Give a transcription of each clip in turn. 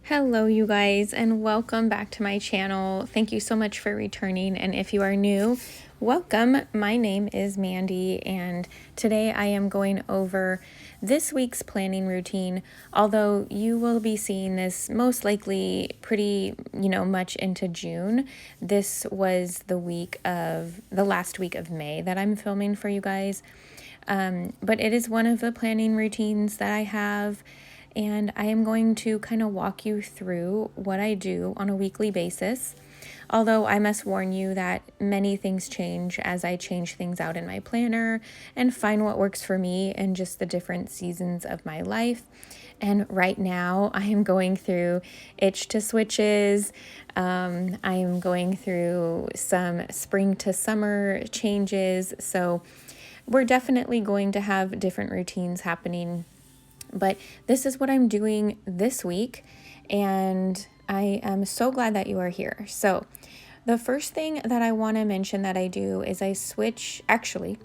Hello, you guys, and welcome back to my channel. Thank you so much for returning, and if you are new, welcome. My name is Mandy, and today I am going over this week's planning routine, although you will be seeing this most likely pretty, much into June. This was the last week of May that I'm filming for you guys, but it is one of the planning routines that I have. And I am going to kind of walk you through what I do on a weekly basis. Although I must warn you that many things change as I change things out in my planner and find what works for me in just the different seasons of my life. And right now I am going through itch to switches. I am going through some spring to summer changes. So we're definitely going to have different routines happening. But this is what I'm doing this week, and I am so glad that you are here. So the first thing that I want to mention that I do is I switch. Actually,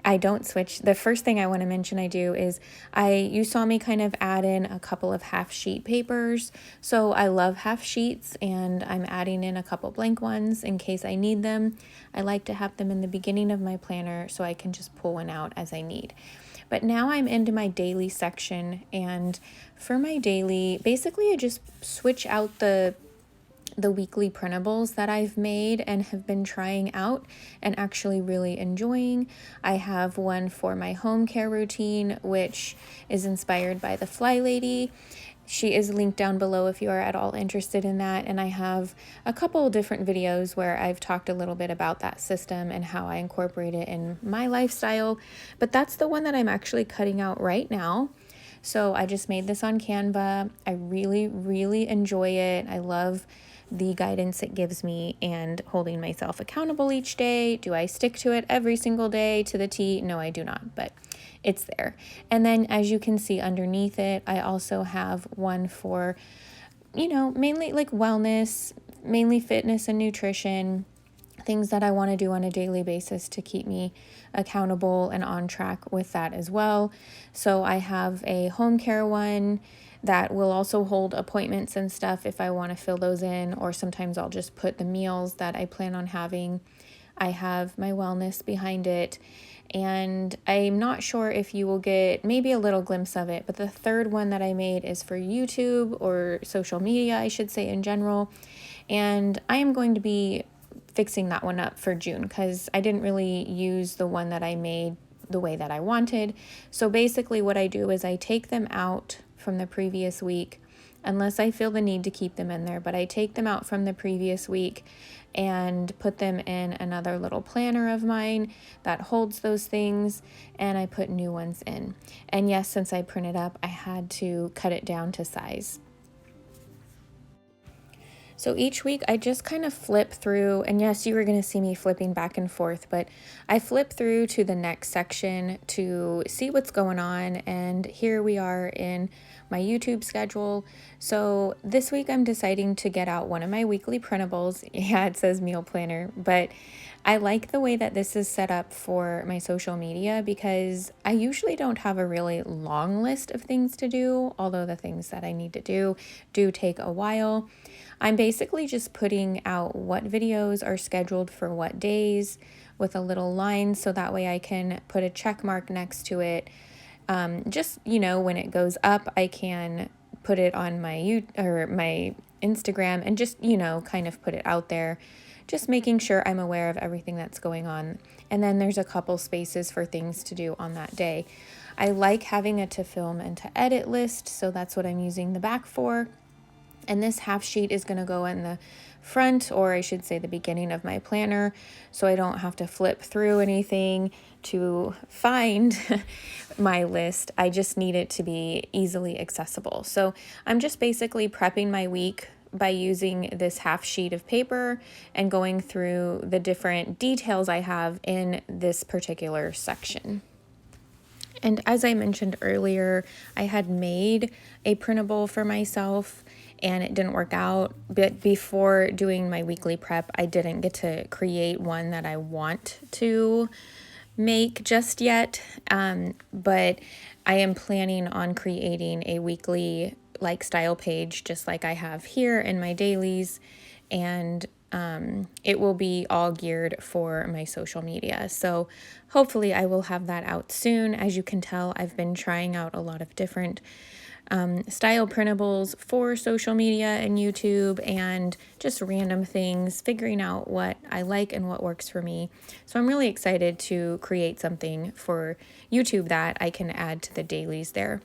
I don't switch. The first thing I want to mention I do is you saw me kind of add in a couple of half sheet papers. So I love half sheets, and I'm adding in a couple blank ones in case I need them. I like to have them in the beginning of my planner so I can just pull one out as I need. But now I'm into my daily section, and for my daily, basically I just switch out the weekly printables that I've made and have been trying out and actually really enjoying. I have one for my home care routine, which is inspired by the Fly Lady. She is linked down below if you are at all interested in that. And I have a couple different videos where I've talked a little bit about that system and how I incorporate it in my lifestyle. But that's the one that I'm actually cutting out right now. So I just made this on Canva. I really, really enjoy it. I love the guidance it gives me and holding myself accountable each day. Do I stick to it every single day to the T? No, I do not, but it's there. And then as you can see underneath it, I also have one for, mainly like wellness, mainly fitness and nutrition, things that I want to do on a daily basis to keep me accountable and on track with that as well. So I have a home care one that will also hold appointments and stuff if I want to fill those in, or sometimes I'll just put the meals that I plan on having. I have my wellness behind it, and I'm not sure if you will get maybe a little glimpse of it, but the third one that I made is for YouTube, or social media, I should say, in general. And I am going to be fixing that one up for June because I didn't really use the one that I made the way that I wanted. So basically what I do is I take them out from the previous week, unless I feel the need to keep them in there, but I take them out from the previous week and put them in another little planner of mine that holds those things, and I put new ones in. And yes, since I printed up, I had to cut it down to size. So each week I just kind of flip through, and yes, you were going to see me flipping back and forth, but I flip through to the next section to see what's going on. And here we are in my YouTube schedule. So this week I'm deciding to get out one of my weekly printables. Yeah, it says meal planner, but I like the way that this is set up for my social media because I usually don't have a really long list of things to do, although the things that I need to do take a while. I'm basically just putting out what videos are scheduled for what days with a little line, so that way I can put a check mark next to it. Just, when it goes up, I can put it on my Instagram and just, kind of put it out there, just making sure I'm aware of everything that's going on. And then there's a couple spaces for things to do on that day. I like having a to film and to edit list, so that's what I'm using the back for. And this half sheet is going to go in the front, or I should say the beginning of my planner, so I don't have to flip through anything to find my list. I just need it to be easily accessible. So I'm just basically prepping my week by using this half sheet of paper and going through the different details I have in this particular section. And as I mentioned earlier, I had made a printable for myself and it didn't work out. But before doing my weekly prep, I didn't get to create one that I want to make just yet. But I am planning on creating a weekly like style page just like I have here in my dailies, and it will be all geared for my social media. So hopefully I will have that out soon. As you can tell, I've been trying out a lot of different style printables for social media and YouTube, and just random things, figuring out what I like and what works for me. So I'm really excited to create something for YouTube that I can add to the dailies there.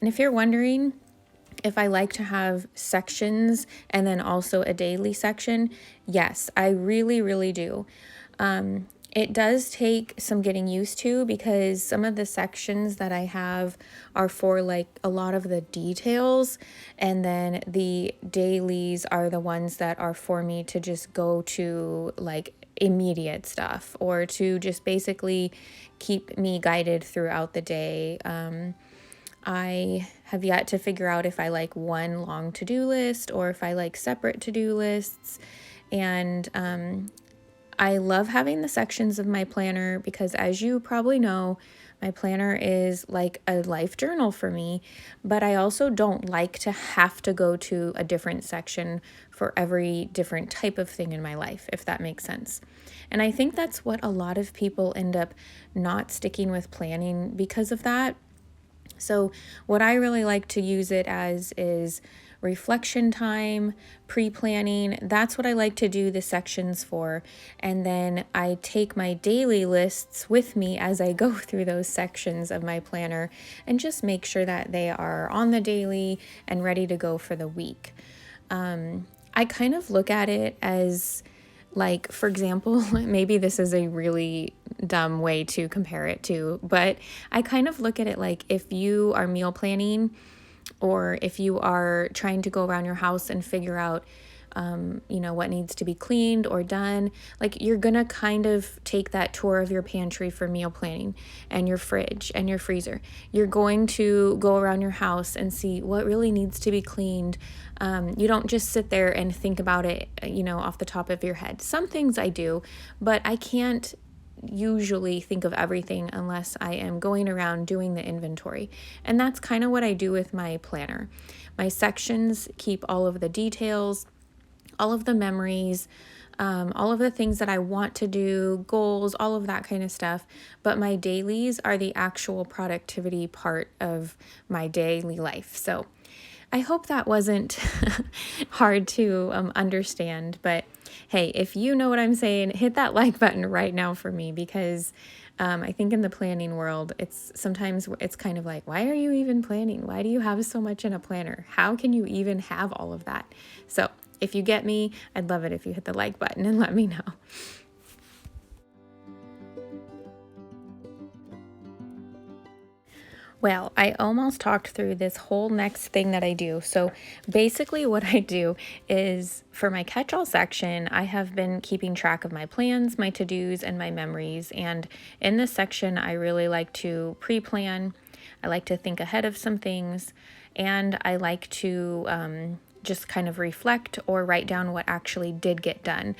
And if you're wondering if I like to have sections and then also a daily section, yes, I really, really do. It does take some getting used to, because some of the sections that I have are for like a lot of the details, and then the dailies are the ones that are for me to just go to like immediate stuff, or to just basically keep me guided throughout the day. I have yet to figure out if I like one long to-do list or if I like separate to-do lists. And I love having the sections of my planner because, as you probably know, my planner is like a life journal for me, but I also don't like to have to go to a different section for every different type of thing in my life, if that makes sense. And I think that's what a lot of people end up not sticking with planning because of that. So what I really like to use it as is reflection time, pre-planning. That's what I like to do the sections for. And then I take my daily lists with me as I go through those sections of my planner and just make sure that they are on the daily and ready to go for the week. I kind of look at it as, like, for example, maybe this is a really dumb way to compare it to, but I kind of look at it like if you are meal planning, or if you are trying to go around your house and figure out, what needs to be cleaned or done, like you're gonna kind of take that tour of your pantry for meal planning, and your fridge and your freezer. You're going to go around your house and see what really needs to be cleaned. You don't just sit there and think about it, off the top of your head. Some things I do, but I can't usually think of everything unless I am going around doing the inventory. And that's kind of what I do with my planner. My sections keep all of the details, all of the memories, all of the things that I want to do, goals, all of that kind of stuff. But my dailies are the actual productivity part of my daily life. So I hope that wasn't hard to understand, but hey, if you know what I'm saying, hit that like button right now for me, because I think in the planning world, sometimes it's kind of like, why are you even planning? Why do you have so much in a planner? How can you even have all of that? So if you get me, I'd love it if you hit the like button and let me know. Well, I almost talked through this whole next thing that I do. So basically what I do is, for my catch-all section, I have been keeping track of my plans, my to-dos, and my memories. And in this section, I really like to pre-plan. I like to think ahead of some things, and I like to just kind of reflect or write down what actually did get done.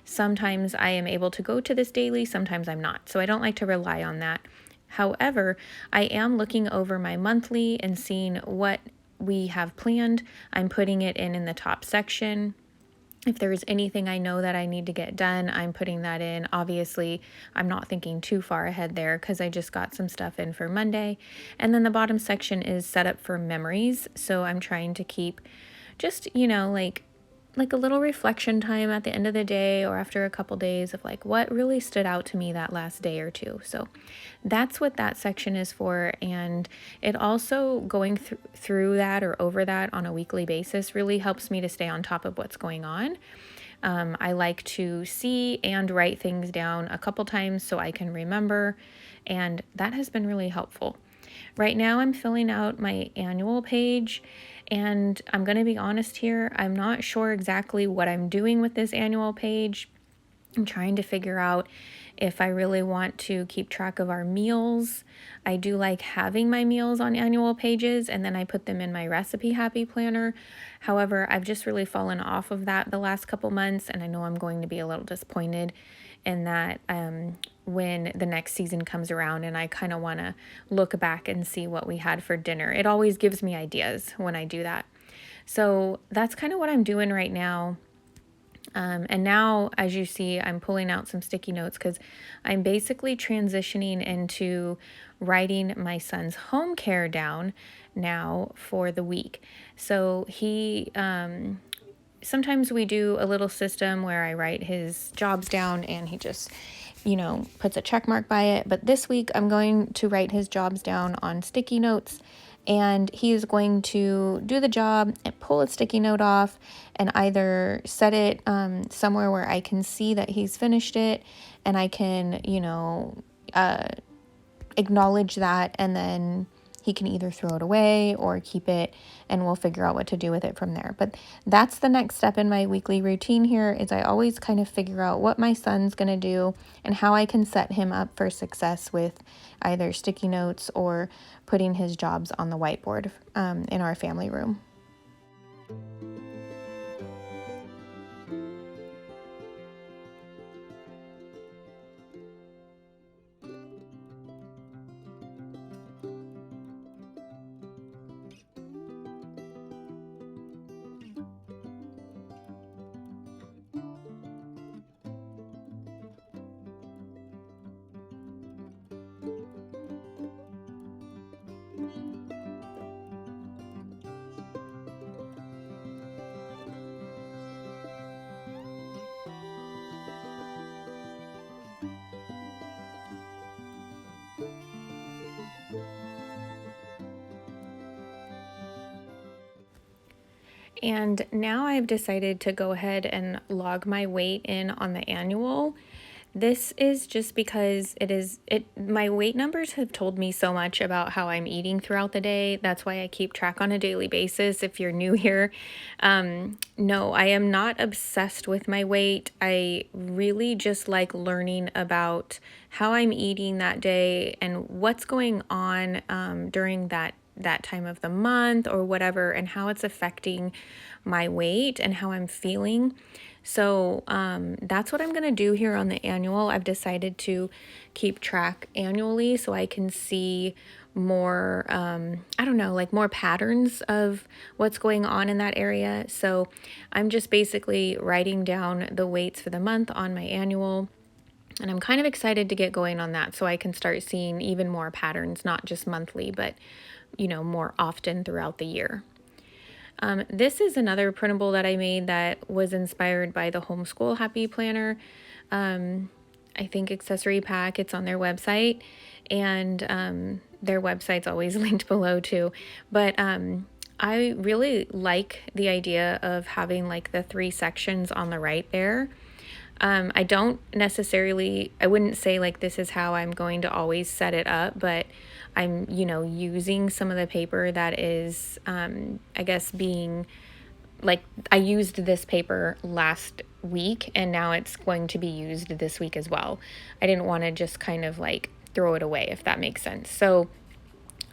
Sometimes I am able to go to this daily, sometimes I'm not. So I don't like to rely on that. However, I am looking over my monthly and seeing what we have planned. I'm putting it in the top section. If there is anything I know that I need to get done, I'm putting that in. Obviously, I'm not thinking too far ahead there because I just got some stuff in for Monday. And then the bottom section is set up for memories. So I'm trying to keep just, like a little reflection time at the end of the day or after a couple days of like what really stood out to me that last day or two. So that's what that section is for. And it also, going through that or over that on a weekly basis, really helps me to stay on top of what's going on. I like to see and write things down a couple times so I can remember, and that has been really helpful. Right now I'm filling out my annual page, and I'm going to be honest here, I'm not sure exactly what I'm doing with this annual page. I'm trying to figure out if I really want to keep track of our meals. I do like having my meals on annual pages, and then I put them in my recipe happy planner. However, I've just really fallen off of that the last couple months, and I know I'm going to be a little disappointed in that when the next season comes around and I kind of want to look back and see what we had for dinner. It always gives me ideas when I do that. So that's kind of what I'm doing right now. And now, as you see, I'm pulling out some sticky notes because I'm basically transitioning into writing my son's home care down now for the week. So sometimes we do a little system where I write his jobs down and he just, puts a check mark by it. But this week I'm going to write his jobs down on sticky notes, and he is going to do the job and pull a sticky note off and either set it somewhere where I can see that he's finished it and I can, acknowledge that, and then he can either throw it away or keep it, and we'll figure out what to do with it from there. But that's the next step in my weekly routine here, is I always kind of figure out what my son's going to do and how I can set him up for success with either sticky notes or putting his jobs on the whiteboard in our family room. And now I've decided to go ahead and log my weight in on the annual. This is just because my weight numbers have told me so much about how I'm eating throughout the day. That's why I keep track on a daily basis if you're new here. No, I am not obsessed with my weight. I really just like learning about how I'm eating that day and what's going on during that time of the month or whatever, and how it's affecting my weight and how I'm feeling. So that's what I'm going to do here on the annual. I've decided to keep track annually so I can see more, more patterns of what's going on in that area. So I'm just basically writing down the weights for the month on my annual. And I'm kind of excited to get going on that so I can start seeing even more patterns, not just monthly, but more often throughout the year. This is another printable that I made that was inspired by the Homeschool Happy Planner, I think accessory pack. It's on their website, and their website's always linked below too. But I really like the idea of having like the 3 sections on the right there. I wouldn't say like this is how I'm going to always set it up, but I'm, using some of the paper that is, being like, I used this paper last week and now it's going to be used this week as well. I didn't want to just kind of like throw it away, if that makes sense. So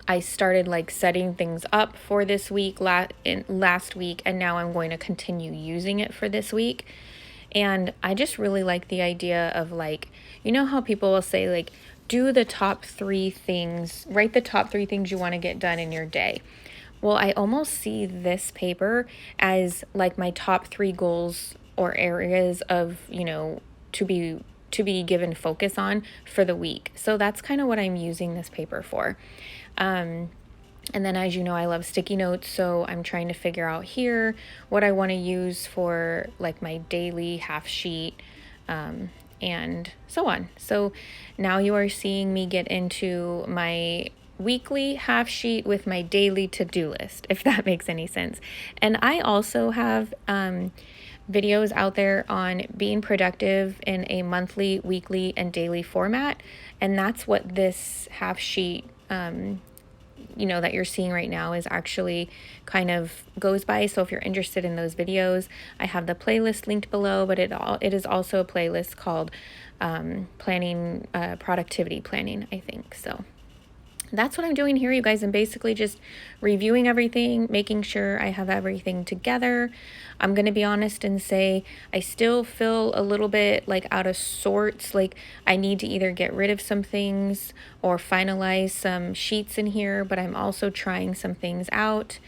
I started like setting things up for this week last week, and now I'm going to continue using it for this week. And I just really like the idea of like, how people will say like, do the top 3 things, write the top 3 things you want to get done in your day. Well, I almost see this paper as like my top 3 goals or areas of, to be given focus on for the week. So that's kind of what I'm using this paper for. And then, as you know, I love sticky notes, so I'm trying to figure out here what I want to use for like my daily half sheet, and so on. So now you are seeing me get into my weekly half sheet with my daily to-do list, if that makes any sense. And I also have videos out there on being productive in a monthly, weekly, and daily format, and that's what this half sheet that you're seeing right now is actually kind of goes by. So if you're interested in those videos, I have the playlist linked below, but it is also a playlist called productivity planning, I think. So that's what I'm doing here, you guys. I'm basically just reviewing everything, making sure I have everything together. I'm going to be honest and say I still feel a little bit like out of sorts. Like I need to either get rid of some things or finalize some sheets in here, but I'm also trying some things out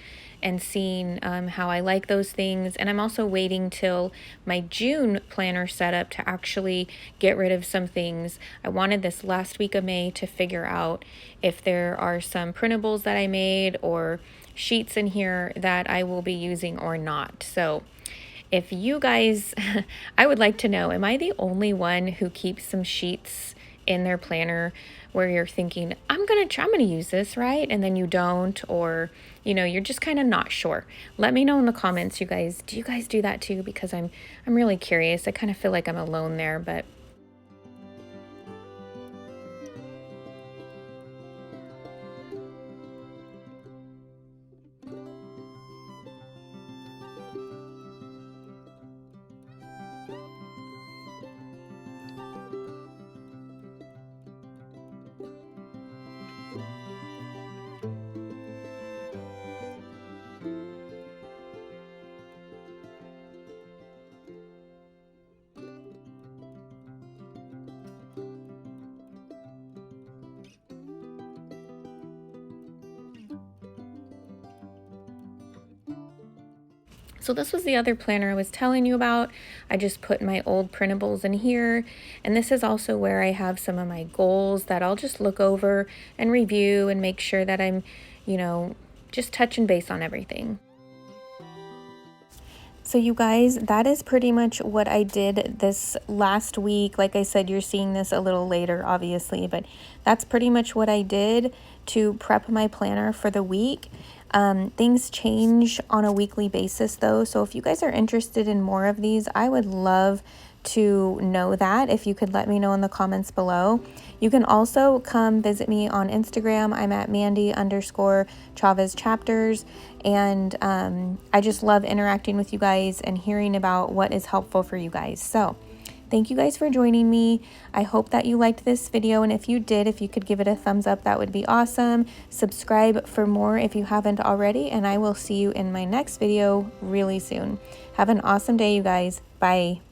and seeing how I like those things. And I'm also waiting till my June planner setup to actually get rid of some things. I wanted this last week of May to figure out if there are some printables that I made or sheets in here that I will be using or not. So if you guys, I would like to know, am I the only one who keeps some sheets in their planner where you're thinking, I'm gonna use this, right? And then you don't, or you're just kind of not sure. Let me know in the comments, you guys. Do you guys do that too? Because I'm really curious. I kind of feel like I'm alone there, but so this was the other planner I was telling you about. I just put my old printables in here. And this is also where I have some of my goals that I'll just look over and review and make sure that I'm, just touching base on everything. So you guys, that is pretty much what I did this last week. Like I said, you're seeing this a little later, obviously, but that's pretty much what I did to prep my planner for the week. Things change on a weekly basis though. So if you guys are interested in more of these, I would love to know that. If you could let me know in the comments below. You can also come visit me on Instagram. I'm at Mandy_Chavez chapters. And I just love interacting with you guys and hearing about what is helpful for you guys. So thank you guys for joining me. I hope that you liked this video, and if you did, if you could give it a thumbs up, that would be awesome. Subscribe for more if you haven't already, and I will see you in my next video really soon. Have an awesome day, you guys. Bye.